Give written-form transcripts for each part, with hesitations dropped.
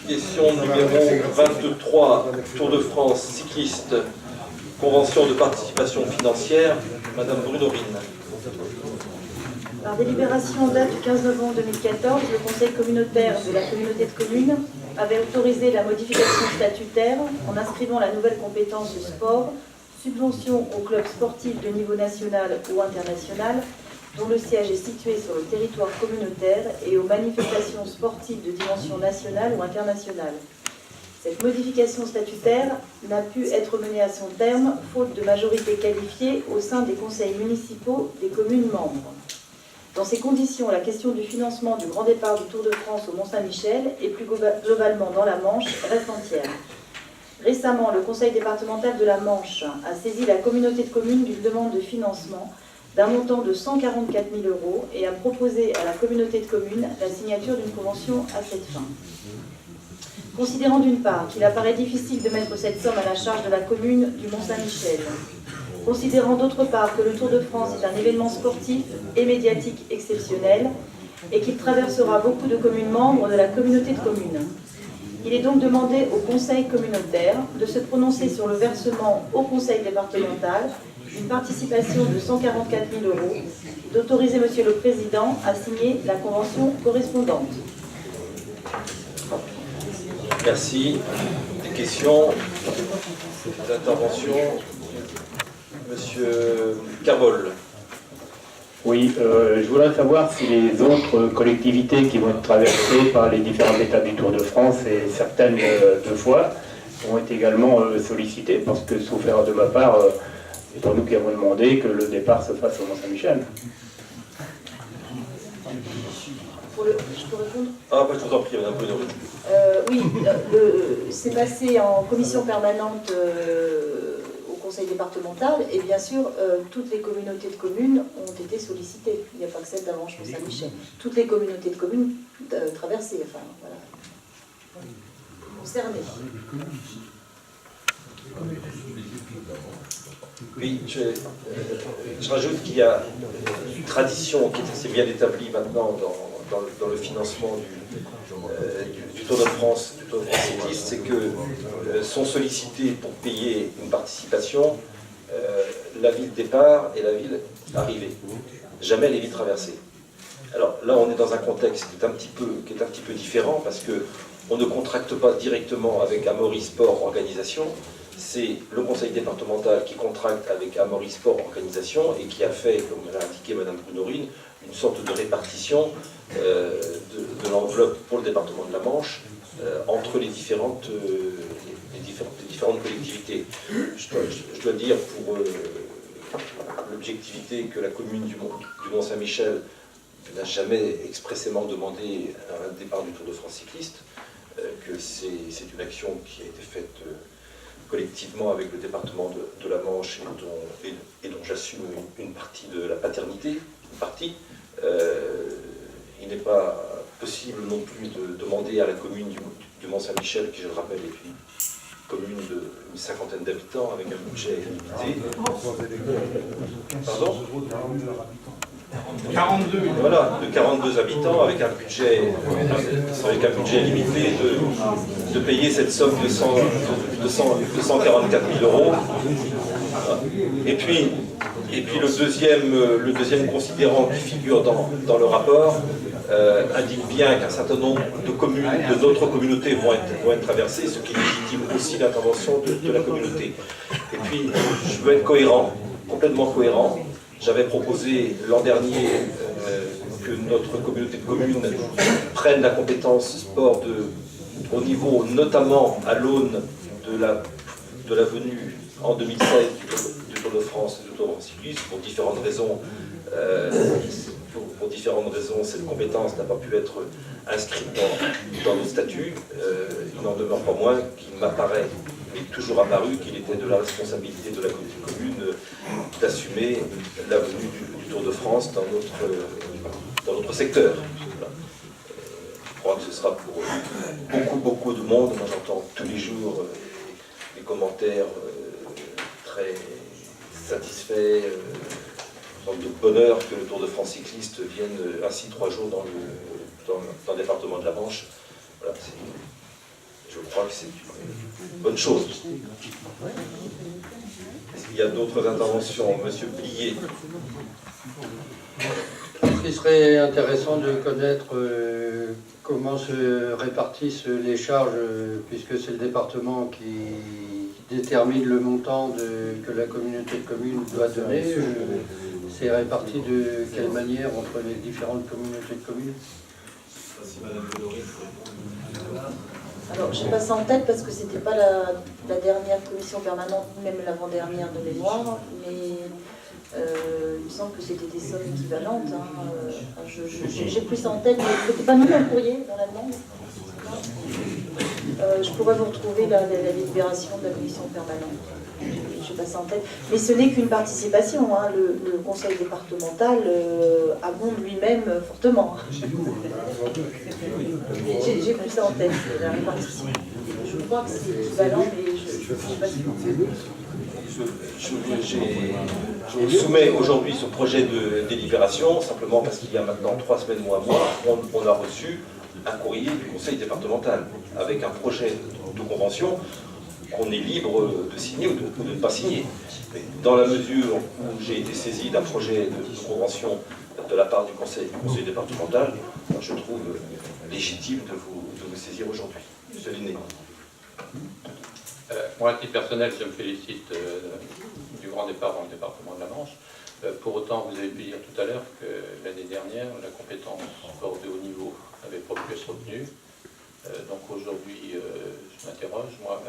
Question numéro 23, Tour de France cycliste, convention de participation financière, Madame Bruno-Rine. Par délibération en date du 15 novembre 2014, le Conseil communautaire de la communauté de communes avait autorisé la modification statutaire en inscrivant la nouvelle compétence de sport, subvention aux clubs sportifs de niveau national ou international, dont le siège est situé sur le territoire communautaire, et aux manifestations sportives de dimension nationale ou internationale. Cette modification statutaire n'a pu être menée à son terme, faute de majorité qualifiée au sein des conseils municipaux des communes membres. Dans ces conditions, la question du financement du grand départ du Tour de France au Mont-Saint-Michel et plus globalement dans la Manche reste entière. Récemment, le Conseil départemental de la Manche a saisi la communauté de communes d'une demande de financement d'un montant de 144 000 € et a proposé à la communauté de communes la signature d'une convention à cette fin. Considérant d'une part qu'il apparaît difficile de mettre cette somme à la charge de la commune du Mont-Saint-Michel, considérant d'autre part que le Tour de France est un événement sportif et médiatique exceptionnel et qu'il traversera beaucoup de communes membres de la communauté de communes, il est donc demandé au Conseil communautaire de se prononcer sur le versement au Conseil départemental d'une participation de 144 000 €, d'autoriser Monsieur le Président à signer la convention correspondante. Merci. Des questions, des interventions. Monsieur Carvol. Oui, je voudrais savoir si les autres collectivités qui vont être traversées par les différentes étapes du Tour de France et certaines deux fois vont être également sollicitées, parce que, sauf erreur de ma part, c'est pour nous qui avons demandé que le départ se fasse au Mont-Saint-Michel. Je peux répondre? Ah, bah, je vous en prie, Madame Bruno. Oui, c'est passé en commission permanente au Conseil départemental, et bien sûr, toutes les communautés de communes ont été sollicitées. Il n'y a pas que celle d'Avanches-Mont-Saint-Michel. Toutes les communautés de communes traversées, enfin, voilà, concernées. Oui, je rajoute qu'il y a une tradition qui est assez bien établie maintenant dans le financement du Tour de France, cycliste, c'est que sont sollicités pour payer une participation la ville départ et la ville arrivée, jamais les villes traversées. Alors là, on est dans un contexte qui est un petit peu différent, parce que on ne contracte pas directement avec Amaury Sport Organisation. C'est le conseil départemental qui contracte avec Amaury Sport Organisation et qui a fait, comme l'a indiqué Madame Bruno-Rine, une sorte de répartition de l'enveloppe pour le département de la Manche entre les différentes collectivités. Je dois dire, pour l'objectivité, que la commune du Mont-Saint-Michel n'a jamais expressément demandé un départ du Tour de France cycliste, que c'est une action qui a été faite collectivement avec le département de la Manche et dont j'assume une partie de la paternité, une partie. Il n'est pas possible non plus de demander à la commune du Mont-Saint-Michel, qui, je le rappelle, est une commune d'une cinquantaine d'habitants avec un budget limité. Pardon ? 42. Voilà, de 42 habitants avec un budget limité de payer cette somme de 144 000 €. Et puis le deuxième considérant qui figure dans le rapport indique bien qu'un certain nombre de communes de notre communauté vont être traversées, ce qui légitime aussi l'intervention de la communauté. Et puis, je veux être cohérent, complètement cohérent. J'avais proposé l'an dernier que notre communauté de communes prenne la compétence sport au niveau, notamment à l'aune de la venue en 2016 du Tour de France et du Tour de France cycliste, pour différentes raisons. Pour différentes raisons, cette compétence n'a pas pu être inscrite dans nos statuts. Il n'en demeure pas moins qu'il m'apparaît, il est toujours apparu, qu'il était de la responsabilité de la commune d'assumer la venue du Tour de France dans notre secteur. Voilà. Je crois que ce sera pour beaucoup de monde. Moi, j'entends tous les jours des commentaires très satisfaits, de bonheur que le Tour de France cycliste vienne ainsi 3 jours dans le département de la Manche. Voilà, je crois que c'est une bonne chose. Est-ce qu'il y a d'autres interventions? Monsieur Blier. Il serait intéressant de connaître comment se répartissent les charges, puisque c'est le département qui détermine le montant que la communauté de communes doit donner. C'est réparti de quelle manière entre les différentes communautés de communes? Alors, je n'ai pas ça en tête parce que c'était pas la dernière commission permanente, même l'avant-dernière de mémoire, mais il me semble que c'était des sommes équivalentes. Hein. J'ai plus ça en tête, mais c'était pas non un courrier dans la demande. Je pourrais vous retrouver la délibération de la commission permanente. Je n'ai pas ça en tête. Mais ce n'est qu'une participation. Hein. Le conseil départemental abonde lui-même fortement. J'ai plus ça en tête, la répartition. Je crois que c'est équivalent, mais je ne suis pas sûre. Je vous soumets aujourd'hui ce projet de délibération, simplement parce qu'il y a maintenant 3 semaines ou un mois, on a reçu un courrier du conseil départemental avec un projet de convention qu'on est libre de signer ou de ne pas signer. Mais dans la mesure où j'ai été saisi d'un projet de convention de la part du conseil départemental, je trouve légitime de vous saisir aujourd'hui. Monsieur Linné. Moi, à titre personnel, je me félicite du grand départ dans le département de la Manche. Pour autant, vous avez pu dire tout à l'heure que l'année dernière, la compétence sport de haut niveau n'avait pas pu être retenue. Donc aujourd'hui, je m'interroge, moi,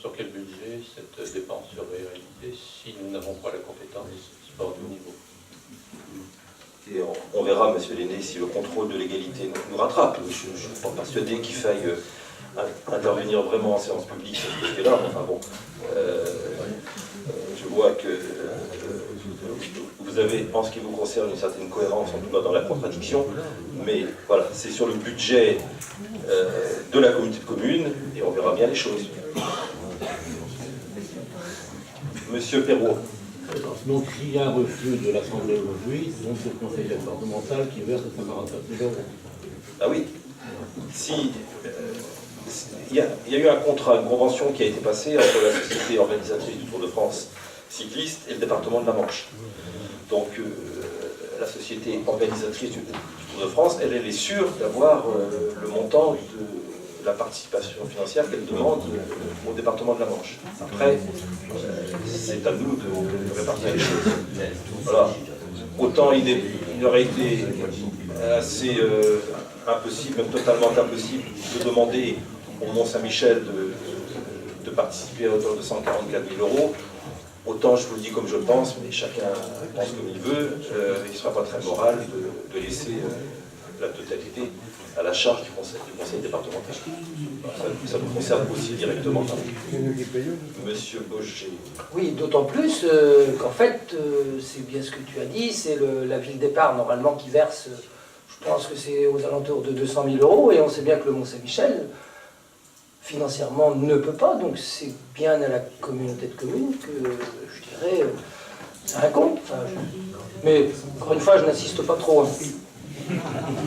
sur quel budget cette dépense serait réalisée si nous n'avons pas la compétence sport de haut niveau. Et on verra, monsieur Linné, si le contrôle de l'égalité nous rattrape. Je ne suis pas persuadé qu'il faille intervenir vraiment en séance publique sur ce sujet-là. Enfin bon, je vois que vous avez, en ce qui vous concerne, une certaine cohérence, en tout cas dans la contradiction, mais voilà, c'est sur le budget de la communauté de communes, et on verra bien les choses. Monsieur Perrault. Donc s'il y a un refus de l'Assemblée aujourd'hui, donc c'est le Conseil départemental qui verse 147 000 €. Ah oui, si il y a eu un contrat, une convention qui a été passée entre la société organisatrice du Tour de France cycliste et le département de la Manche. Donc la société organisatrice du Tour de France, elle est sûre d'avoir le montant de la participation financière qu'elle demande au département de la Manche. Après, c'est à nous de répartir les choses. Voilà. Autant il aurait été assez impossible, même totalement impossible, de demander au Mont-Saint-Michel de participer à hauteur de 144 000 €. Autant je vous le dis comme je le pense, mais chacun pense comme il veut, il ne sera pas très moral de laisser la totalité à la charge du conseil départemental. Ça nous concerne aussi directement. Monsieur Boger. Oui, d'autant plus qu'en fait, c'est bien ce que tu as dit, c'est la ville départ normalement qui verse, je pense que c'est aux alentours de 200 000 €, et on sait bien que le Mont-Saint-Michel, financièrement, ne peut pas, donc c'est bien à la communauté de communes que, je dirais, ça incombe. Enfin, mais, encore une fois, je n'insiste pas trop. Hein.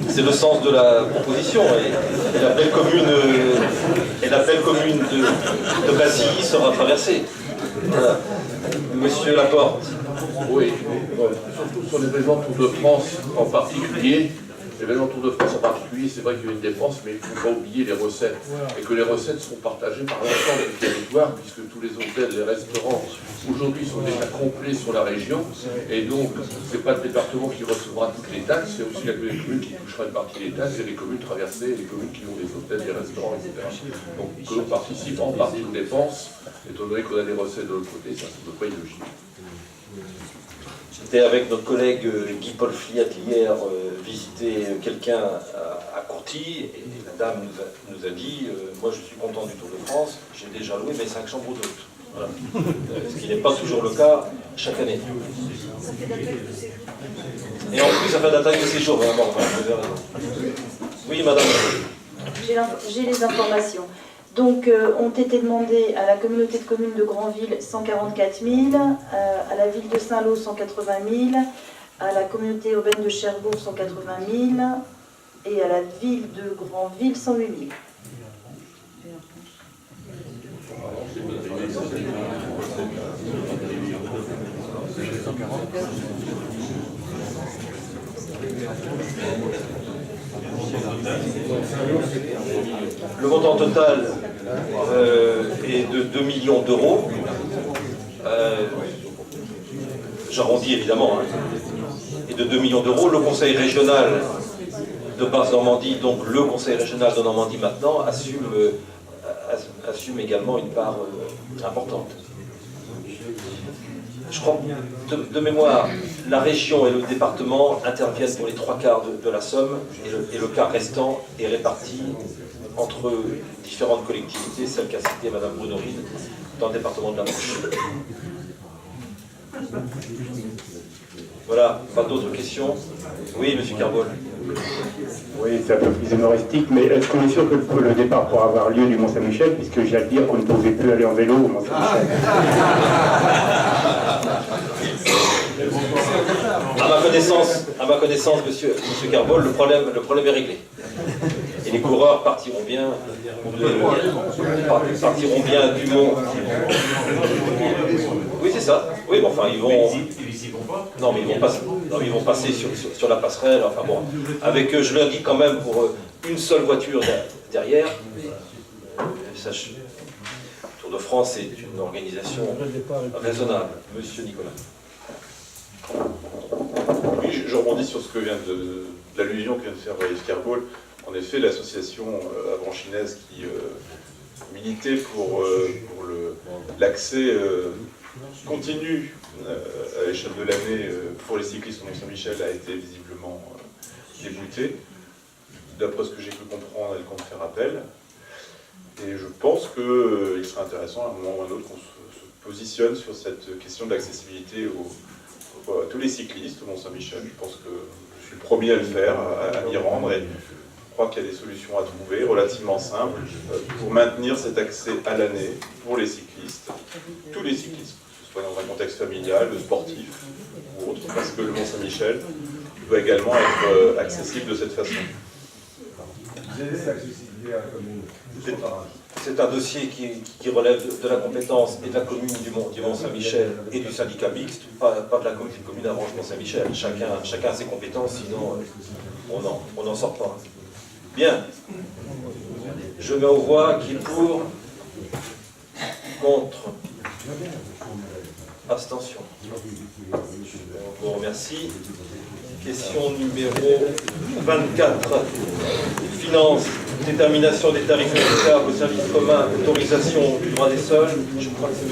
C'est le sens de la proposition, et la belle commune de Bassilly sera traversée. Voilà. Monsieur Laporte. Oui, surtout sur l'événement Tour de France en particulier. L'événement Tour de France en particulier, c'est vrai qu'il y a une dépense, mais il ne faut pas oublier les recettes. Et que les recettes seront partagées par l'ensemble du territoire, puisque tous les hôtels, les restaurants, aujourd'hui sont déjà complets sur la région. Et donc, ce n'est pas le département qui recevra toutes les taxes, c'est aussi la commune qui touchera une partie des taxes, et les communes traversées, les communes qui ont des hôtels, des restaurants, etc. Donc, que l'on participe en partie aux dépenses, étant donné qu'on a des recettes de l'autre côté, ça ne peut pas être logique. J'étais avec notre collègue Guy-Paul Fliat hier visiter quelqu'un à Courtilly, et la dame nous a dit moi je suis content du Tour de France, j'ai déjà loué mes 5 chambres d'hôtes. Voilà. Ce qui n'est pas toujours le cas chaque année. Et en plus ça fait d'attaque de séjour, vraiment. Oui, madame. J'ai les informations. Donc, ont été demandés à la communauté de communes de Granville 144 000, à la ville de Saint-Lô 180 000, à la communauté urbaine de Cherbourg 180 000 et à la ville de Granville 108 000. Le montant total est de 2 millions d'euros. J'arrondis évidemment, hein, et de 2 millions d'euros. Le conseil régional de Basse-Normandie, donc le conseil régional de Normandie maintenant, assume également une part importante. Je crois que de mémoire, la région et le département interviennent pour les 3/4 de la somme, et le quart restant est réparti entre différentes collectivités, celle qu'a citée Mme Brunorine, dans le département de la Manche. Voilà, pas d'autres questions? Oui, M. Carbol. Oui, c'est un peu plus humoristique, mais est-ce qu'on est sûr que le départ pourra avoir lieu du Mont-Saint-Michel, puisque j'ai à dire qu'on ne pouvait plus aller en vélo au Mont-Saint-Michel? À ma connaissance, monsieur Carbol, le problème est réglé. Et les coureurs partiront bien du Mont. Oui, c'est ça. Oui, bon, enfin, ils vont. Non, mais ils vont passer sur la passerelle. Enfin bon, avec, je leur dis quand même, pour une seule voiture derrière. Tour de France est une organisation raisonnable. Monsieur Nicolas. Oui, je rebondis sur ce que vient de l'allusion que vient de faire Yves Carbol. En effet, l'association avranchinaise qui militait pour l'accès continu à l'échelle de l'année pour les cyclistes au Mont-Saint-Michel a été visiblement déboutée. D'après ce que j'ai pu comprendre, elle compte faire appel. Et je pense qu'il serait intéressant à un moment ou à un autre qu'on se positionne sur cette question de l'accessibilité à tous les cyclistes au Mont-Saint-Michel. Je pense que je suis le premier à le faire, à m'y rendre, et je crois qu'il y a des solutions à trouver relativement simples pour maintenir cet accès à l'année pour les cyclistes, tous les cyclistes, que ce soit dans un contexte familial, sportif ou autre, parce que le Mont-Saint-Michel doit également être accessible de cette façon. C'est un dossier qui relève de la compétence et de la commune du Mont-Saint-Michel et du syndicat mixte, pas de la commune Avranches Mont-Saint-Michel. Chacun a ses compétences, sinon on n'en sort pas. Bien. Je mets aux voix qui est pour, contre, abstention. Je vous remercie. Question numéro 24. Finances, détermination des tarifs applicables au service commun, autorisation du droit des sols. Je crois que c'est M.